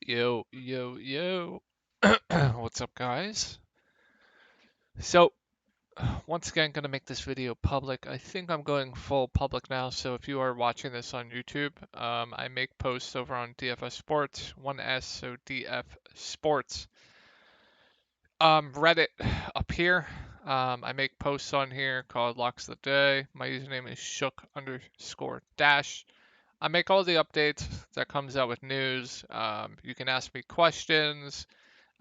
Yo, yo, yo. What's up, guys? So, once again, gonna make this video public. I think I'm going full public now, so if you are watching this on YouTube, I make posts over on DFS Sports, 1S, so DF Sports. Reddit up here. I make posts on here called Locks of the Day. My username is shook_dash. I make all the updates that comes out with news. You can ask me questions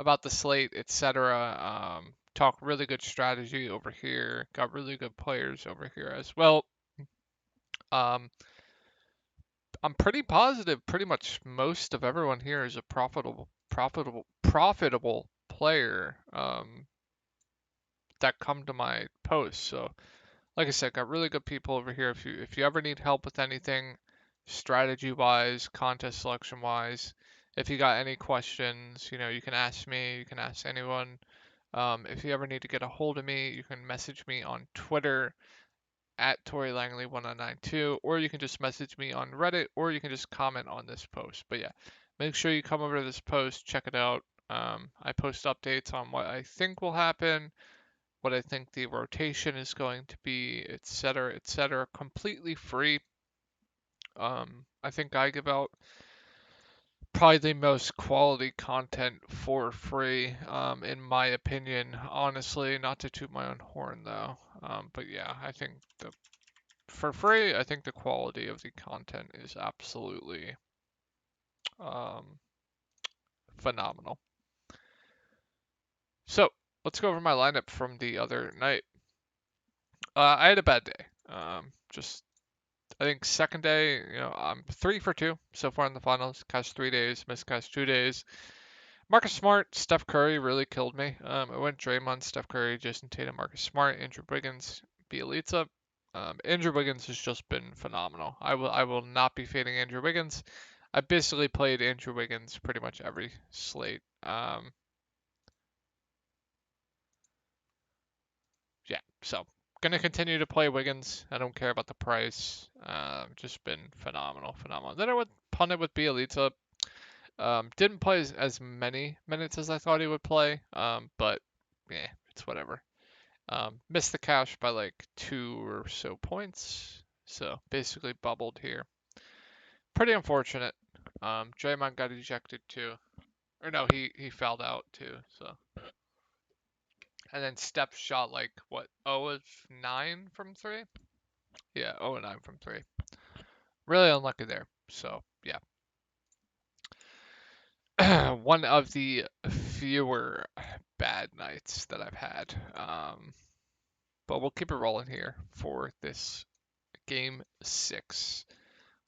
about the slate, etc. Talk really good strategy over here. Got really good players over here as well. Um, I'm pretty positive. Pretty much most of everyone here is a profitable player. That come to my posts. So, like I said, got really good people over here. If you ever need help with anything, strategy wise, contest selection wise, if you got any questions, you can ask me. You can ask anyone. If you ever need to get a hold of me, you can message me on Twitter at Tori Langley 1992, or you can just message me on Reddit, or you can just comment on this post. But yeah, make sure you come over to this post, check it out. I post updates on what I think will happen, what I think the rotation is going to be, etc., etc., completely free. I think I give out probably the most quality content for free, in my opinion. Honestly, not to toot my own horn though, but yeah, I think for free, I think the quality of the content is absolutely um, phenomenal. So let's go over my lineup from the other night. I had a bad day. Just I think second day, I'm 3 for 2 so far in the finals. Catch 3 days, missed catch 2 days. Marcus Smart, Steph Curry really killed me. I went Draymond, Steph Curry, Jason Tatum, Marcus Smart, Andrew Wiggins, Bielitsa. Andrew Wiggins has just been phenomenal. I will not be fading Andrew Wiggins. I basically played Andrew Wiggins pretty much every slate. Yeah, so gonna continue to play Wiggins. I don't care about the price. Just been phenomenal, phenomenal. Then I would punt it with Bielitsa. Didn't play as many minutes as I thought he would play. But yeah, it's whatever. Missed the cash by like 2 or so points. So basically bubbled here. Pretty unfortunate. Draymond got ejected too. Or no, he fouled out too. So and then Steph shot like what 0 of 9 from three. Yeah, 0 of 9 from three. Really unlucky there. So yeah, one of the fewer bad nights that I've had. But we'll keep it rolling here for this game 6.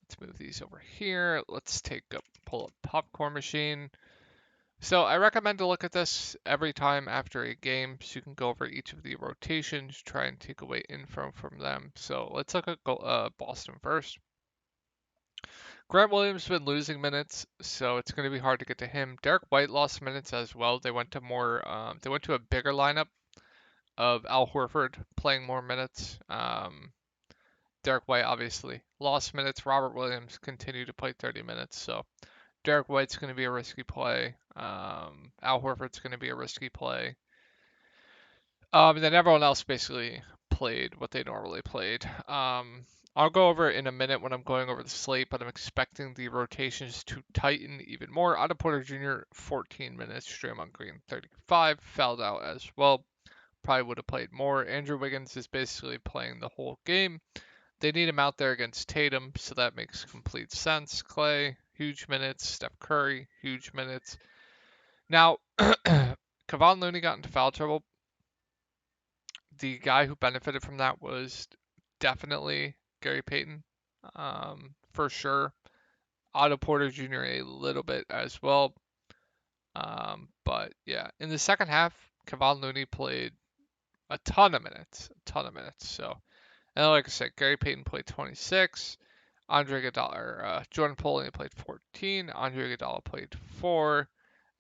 Let's move these over here. Let's pull up popcorn machine. So I recommend to look at this every time after a game so you can go over each of the rotations, try and take away info from them. So let's look at Boston first. Grant Williams has been losing minutes, so it's going to be hard to get to him. Derek White lost minutes as well. They went to a bigger lineup of Al Horford playing more minutes. Derek White obviously lost minutes. Robert Williams continued to play 30 minutes, so Derek White's going to be a risky play. Al Horford's going to be a risky play. And then everyone else basically played what they normally played. I'll go over it in a minute when I'm going over the slate, but I'm expecting the rotations to tighten even more. Otto Porter Jr. 14 minutes, Draymond Green 35, fouled out as well. Probably would have played more. Andrew Wiggins is basically playing the whole game. They need him out there against Tatum, so that makes complete sense. Clay, huge minutes. Steph Curry, huge minutes. Now, Kevon Looney got into foul trouble. The guy who benefited from that was definitely Gary Payton, for sure. Otto Porter Jr. a little bit as well. But yeah, in the second half, Kevon Looney played a ton of minutes, So, and like I said, Gary Payton played 26. Andre Iguodala, Jordan Poole only played 14. Andre Iguodala played 4,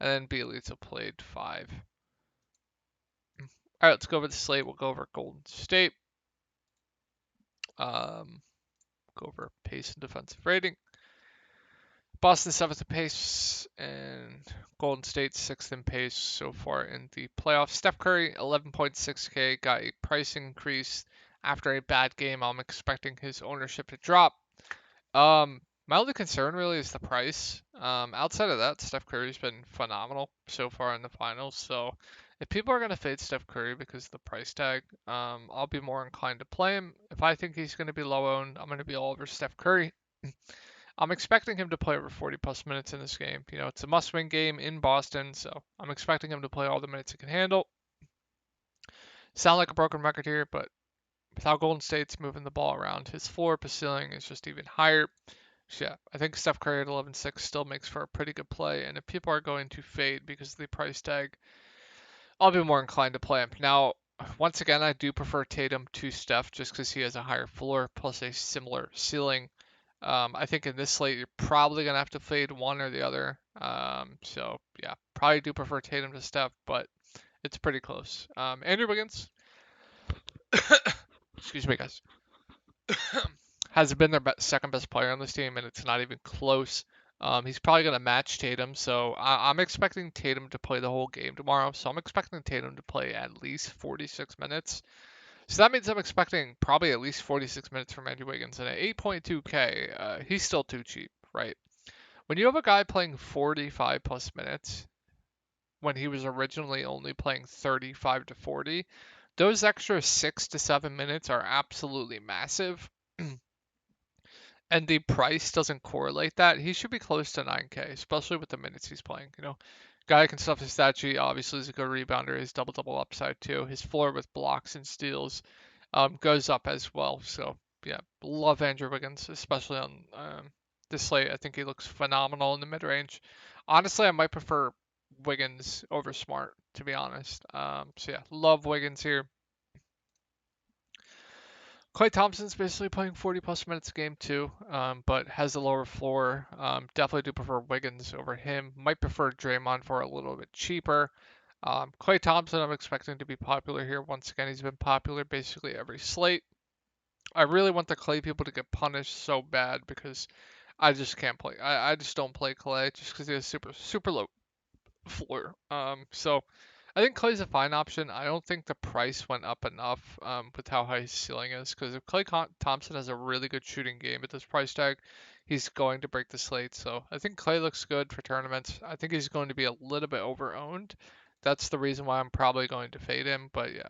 and then Bielitsa played 5. All right, let's go over the slate. We'll go over Golden State. Go over pace and defensive rating. Boston 7th in pace and Golden State 6th in pace so far in the playoffs. Steph Curry 11.6K got a price increase after a bad game. I'm expecting his ownership to drop. My only concern really is the price. Outside of that, Steph Curry's been phenomenal so far in the finals. So if people are going to fade Steph Curry because of the price tag, I'll be more inclined to play him. If I think he's going to be low owned, I'm going to be all over Steph Curry. I'm expecting him to play over 40 plus minutes in this game. You know, it's a must win game in Boston, so I'm expecting him to play all the minutes he can handle. Sound like a broken record here, but without Golden State's moving the ball around, his floor plus ceiling is just even higher. So yeah, I think Steph Curry at 11.6 still makes for a pretty good play. And if people are going to fade because of the price tag, I'll be more inclined to play him. Now, once again, I do prefer Tatum to Steph just because he has a higher floor plus a similar ceiling. I think in this slate, you're probably going to have to fade one or the other. So yeah, probably do prefer Tatum to Steph, but it's pretty close. Andrew Wiggins, excuse me, guys, has been their second best player on this team, and it's not even close. He's probably going to match Tatum, so I'm expecting Tatum to play the whole game tomorrow. So I'm expecting Tatum to play at least 46 minutes. So that means I'm expecting probably at least 46 minutes from Andrew Wiggins, and at 8.2K, he's still too cheap, right? When you have a guy playing 45 plus minutes, when he was originally only playing 35 to 40, those extra 6 to 7 minutes are absolutely massive. And the price doesn't correlate that. He should be close to 9K, especially with the minutes he's playing. You know, guy can stuff his stat sheet. Obviously, is a good rebounder. His double upside too. His floor with blocks and steals goes up as well. So yeah, love Andrew Wiggins, especially on this slate. I think he looks phenomenal in the mid range. Honestly, I might prefer Wiggins over Smart, to be honest. So yeah, love Wiggins here. Klay Thompson's basically playing 40 plus minutes a game too, but has a lower floor. Definitely do prefer Wiggins over him. Might prefer Draymond for a little bit cheaper. Klay Thompson, I'm expecting to be popular here. Once again, he's been popular basically every slate. I really want the Klay people to get punished so bad because I just can't play. I just don't play Klay just because he has super low floor. So I think Clay's a fine option. I don't think the price went up enough with how high his ceiling is because if Thompson has a really good shooting game at this price tag, he's going to break the slate. So I think Clay looks good for tournaments. I think he's going to be a little bit over-owned. That's the reason why I'm probably going to fade him. But yeah,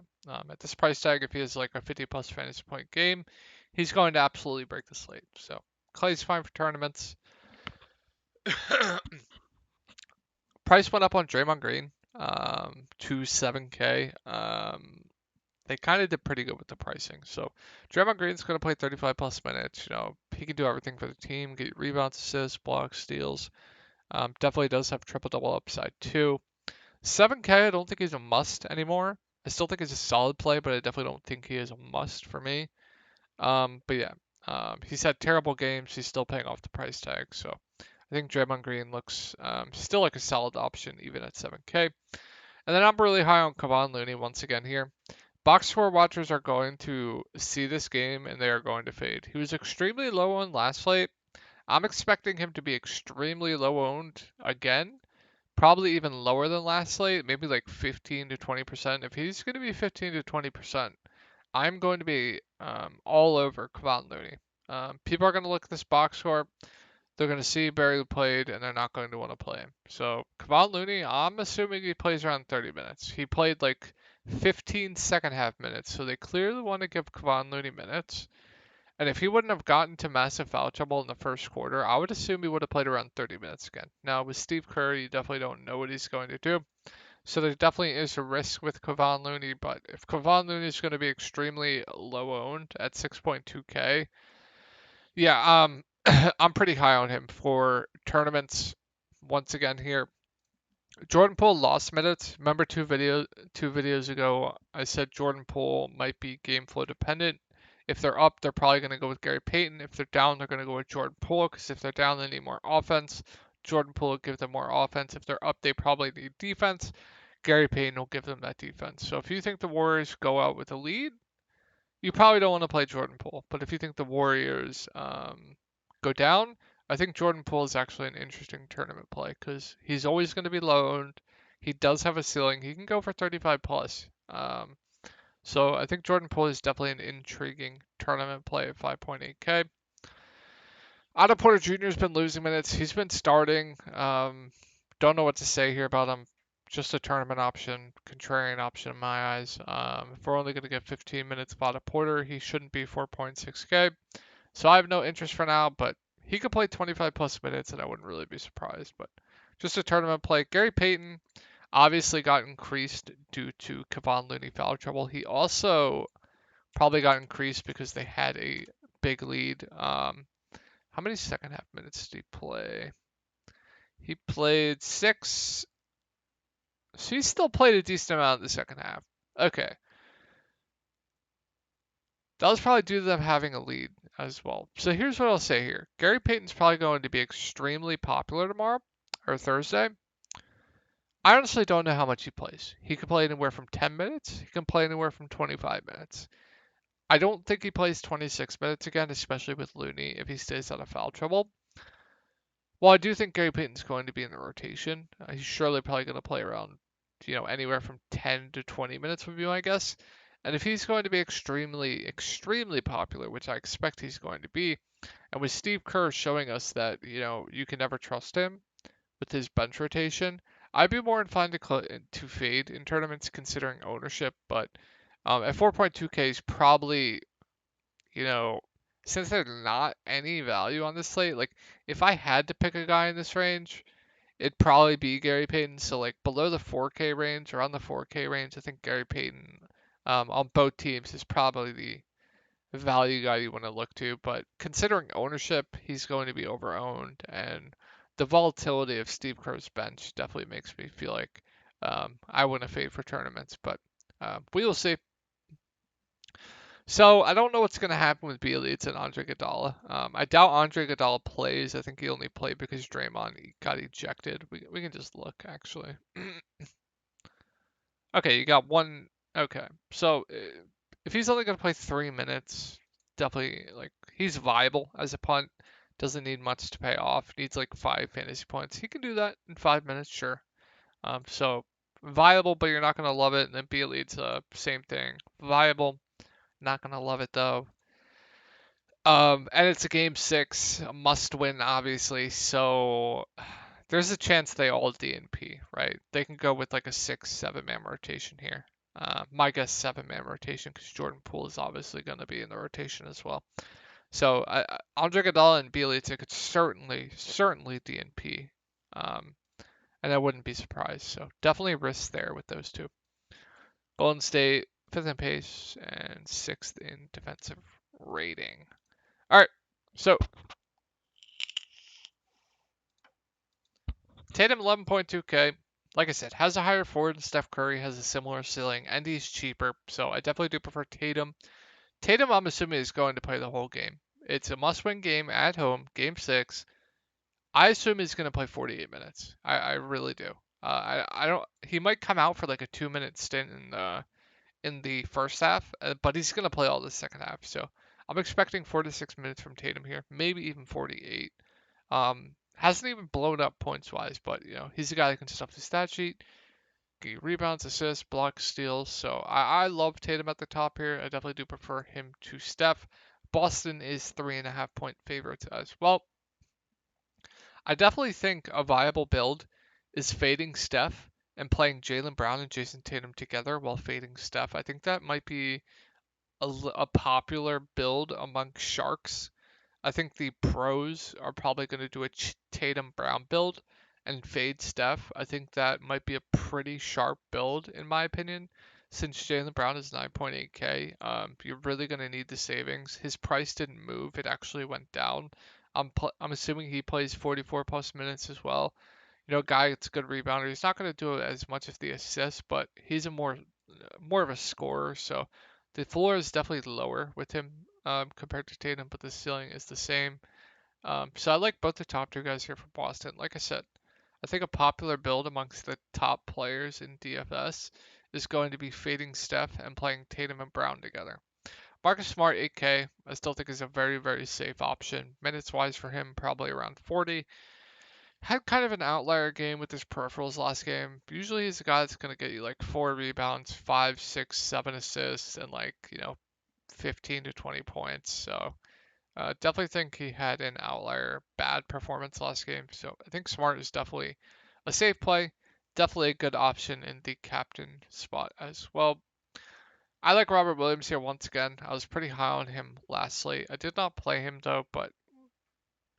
at this price tag, if he has like a 50 plus fantasy point game, he's going to absolutely break the slate. So Clay's fine for tournaments. Price went up on Draymond Green to 7K. They kind of did pretty good with the pricing. So Draymond Green's going to play 35 plus minutes. You know, he can do everything for the team, get rebounds, assists, blocks, steals. Definitely does have triple double upside too. 7K, I don't think he's a must anymore. I still think he's a solid play, but I definitely don't think he is a must for me. But yeah, he's had terrible games. He's still paying off the price tag. So I think Draymond Green looks still like a solid option even at 7K. And then I'm really high on Kevon Looney once again here. Box score watchers are going to see this game and they are going to fade. He was extremely low owned last slate. I'm expecting him to be extremely low owned again. Probably even lower than last slate, maybe like 15 to 20%. If he's going to be 15 to 20%, I'm going to be all over Kevon Looney. People are going to look at this box score. They're going to see Barry played, and they're not going to want to play him. So Kevon Looney, I'm assuming he plays around 30 minutes. He played like 15 second half minutes, so they clearly want to give Kevon Looney minutes. And if he wouldn't have gotten to massive foul trouble in the first quarter, I would assume he would have played around 30 minutes again. Now with Steve Kerr, you definitely don't know what he's going to do. So there definitely is a risk with Kevon Looney, but if Kevon Looney is going to be extremely low owned at 6.2K, yeah, I'm pretty high on him for tournaments. Once again here, Jordan Poole lost minutes. Remember two videos ago, I said Jordan Poole might be game flow dependent. If they're up, they're probably going to go with Gary Payton. If they're down, they're going to go with Jordan Poole because if they're down, they need more offense. Jordan Poole will give them more offense. If they're up, they probably need defense. Gary Payton will give them that defense. So if you think the Warriors go out with a lead, you probably don't want to play Jordan Poole. But if you think the Warriors go down, I think Jordan Poole is actually an interesting tournament play because he's always going to be loaned. He does have a ceiling. He can go for 35 plus. So I think Jordan Poole is definitely an intriguing tournament play at 5.8K. Otto Porter Jr. has been losing minutes. He's been starting. Don't know what to say here about him. Just a tournament option, contrarian option in my eyes. If we're only going to get 15 minutes of Otto Porter, he shouldn't be 4.6K. So I have no interest for now, but he could play 25 plus minutes and I wouldn't really be surprised. But just a tournament play. Gary Payton obviously got increased due to Kevon Looney foul trouble. He also probably got increased because they had a big lead. How many second half minutes did he play? He played 6. So he still played a decent amount in the second half. Okay. That was probably due to them having a lead as well. So here's what I'll say here. Gary Payton's probably going to be extremely popular tomorrow or Thursday. I honestly don't know how much he plays. He could play anywhere from 10 minutes. He can play anywhere from 25 minutes. I don't think he plays 26 minutes again, especially with Looney if he stays out of foul trouble. Well, I do think Gary Payton's going to be in the rotation. He's surely probably going to play around, anywhere from 10 to 20 minutes would be my guess. And if he's going to be extremely, extremely popular, which I expect he's going to be, and with Steve Kerr showing us that, you can never trust him with his bench rotation, I'd be more inclined to fade in tournaments considering ownership. But at 4.2K is probably, you know, since there's not any value on this slate, like if I had to pick a guy in this range, it'd probably be Gary Payton. So like below the 4K range, around the 4K range, I think Gary Payton on both teams is probably the value guy you want to look to. But considering ownership, he's going to be overowned, and the volatility of Steve Kerr's bench definitely makes me feel like I wouldn't fade for tournaments. But we will see. So I don't know what's going to happen with Bielitsa and Andre Iguodala. I doubt Andre Iguodala plays. I think he only played because Draymond got ejected. We can just look actually. Okay, you got one. Okay, so if he's only going to play 3 minutes, definitely like he's viable as a punt. Doesn't need much to pay off. Needs like 5 fantasy points. He can do that in 5 minutes, sure. So viable, but you're not going to love it. And then Bielitsa, same thing. Viable, not going to love it though. And it's a game 6, a must win, obviously. So there's a chance they all DNP, right? They can go with like a 6-7 man rotation here. My guess 7 man rotation because Jordan Poole is obviously going to be in the rotation as well. So Andre Iguodala and Bielitsa could certainly DNP, and I wouldn't be surprised. So definitely risk there with those two. Golden State 5th in pace and 6th in defensive rating. All right, so Tatum 11.2K. Like I said, has a higher forward than Steph Curry, has a similar ceiling, and he's cheaper. So I definitely do prefer Tatum. Tatum, I'm assuming, is going to play the whole game. It's a must-win game at home, game 6. I assume he's going to play 48 minutes. I really do. I don't. He might come out for like a 2-minute stint in the first half, but he's going to play all the second half. So I'm expecting 4 to 6 minutes from Tatum here, maybe even 48. Hasn't even blown up points wise, but he's a guy that can stuff the stat sheet, get rebounds, assists, blocks, steals. So I love Tatum at the top here. I definitely do prefer him to Steph. Boston is 3.5 point favorites as well. I definitely think a viable build is fading Steph and playing Jaylen Brown and Jason Tatum together while fading Steph. I think that might be a popular build among sharks. I think the pros are probably going to do a Tatum Brown build and fade Steph. I think that might be a pretty sharp build in my opinion. Since Jaylen Brown is 9.8K, you're really going to need the savings. His price didn't move; it actually went down. I'm assuming he plays 44 plus minutes as well. Guy that's a good rebounder. He's not going to do as much of the assists, but he's a more of a scorer. So the floor is definitely lower with him compared to Tatum, but the ceiling is the same. So I like both the top two guys here for Boston. Like I said, I think a popular build amongst the top players in DFS is going to be fading Steph and playing Tatum and Brown together. Marcus Smart 8K. I still think is a very, very safe option. Minutes wise for him, probably around 40. Had kind of an outlier game with his peripherals last game. Usually he's a guy that's going to get you like 4 rebounds, 5, 6, 7 assists, and like, 15 to 20 points. So definitely think he had an outlier bad performance last game. So I think Smart is definitely a safe play. Definitely a good option in the captain spot as well. I like Robert Williams here once again. I was pretty high on him last slate. I did not play him though, but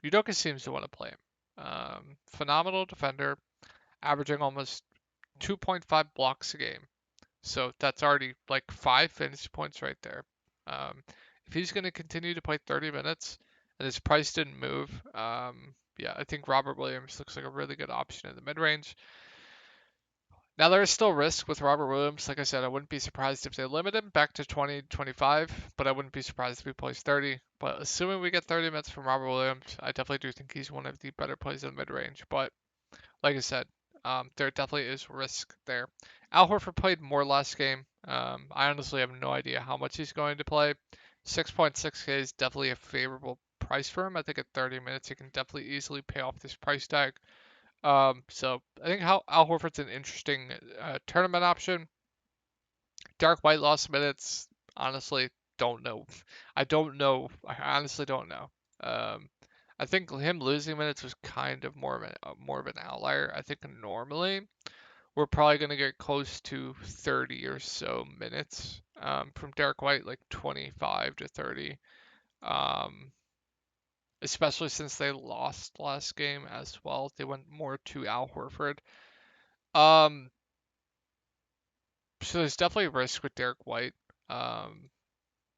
Udoka seems to want to play him. Phenomenal defender, averaging almost 2.5 blocks a game. So that's already like 5 fantasy points right there. Um, if he's going to continue to play 30 minutes and his price didn't move, yeah, I think Robert Williams looks like a really good option in the mid range. Now there is still risk with Robert Williams. Like I said, I wouldn't be surprised if they limit him back to 20, 25, but I wouldn't be surprised if he plays 30. But assuming we get 30 minutes from Robert Williams, I definitely do think he's one of the better plays in the mid range. But like I said, there definitely is risk there. Al Horford played more last game. I honestly have no idea how much he's going to play. 6.6K is definitely a favorable price for him. I think at 30 minutes, he can definitely easily pay off this price tag. So I think how Al Horford's an interesting tournament option. Dark White lost minutes. Honestly, don't know. I don't know. I honestly don't know. Um, I think him losing minutes was kind of more of an outlier. I think normally we're probably going to get close to 30 or so minutes from Derek White, like 25 to 30. Um, Especially since they lost last game as well. They went more to Al Horford. Um, so there's definitely risk with Derek White. Um,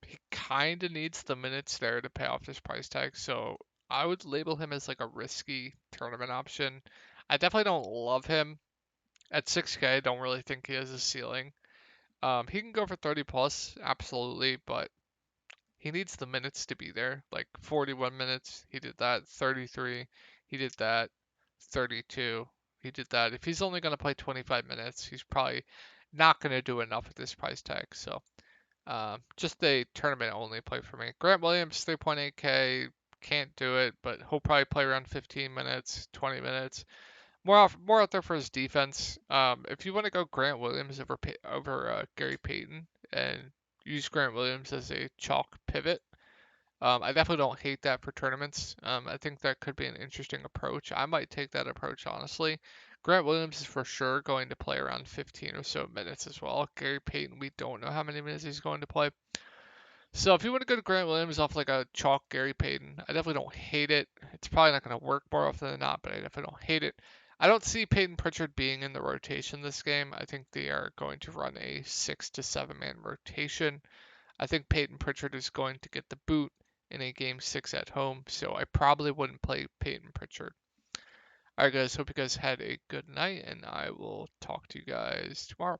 he kind of needs the minutes there to pay off his price tag. So I would label him as like a risky tournament option. I definitely don't love him at 6K. I don't really think he has a ceiling. He can go for 30 plus, absolutely, but he needs the minutes to be there. Like 41 minutes, he did that. 33, he did that. 32, he did that. If he's only going to play 25 minutes, he's probably not going to do enough at this price tag. So just a tournament only play for me. Grant Williams, 3.8K, can't do it, but he'll probably play around 15 minutes, 20 minutes. More out there for his defense. If you want to go Grant Williams over Gary Payton and use Grant Williams as a chalk pivot, I definitely don't hate that for tournaments. I think that could be an interesting approach. I might take that approach honestly. Grant Williams is for sure going to play around 15 or so minutes as well. Gary Payton, we don't know how many minutes he's going to play. So if you want to go to Grant Williams off like a chalk Gary Payton, I definitely don't hate it. It's probably not going to work more often than not, but I definitely don't hate it. I don't see Peyton Pritchard being in the rotation this game. I think they are going to run a 6 to 7 man rotation. I think Peyton Pritchard is going to get the boot in a game 6 at home, so I probably wouldn't play Peyton Pritchard. Alright guys, hope you guys had a good night, and I will talk to you guys tomorrow.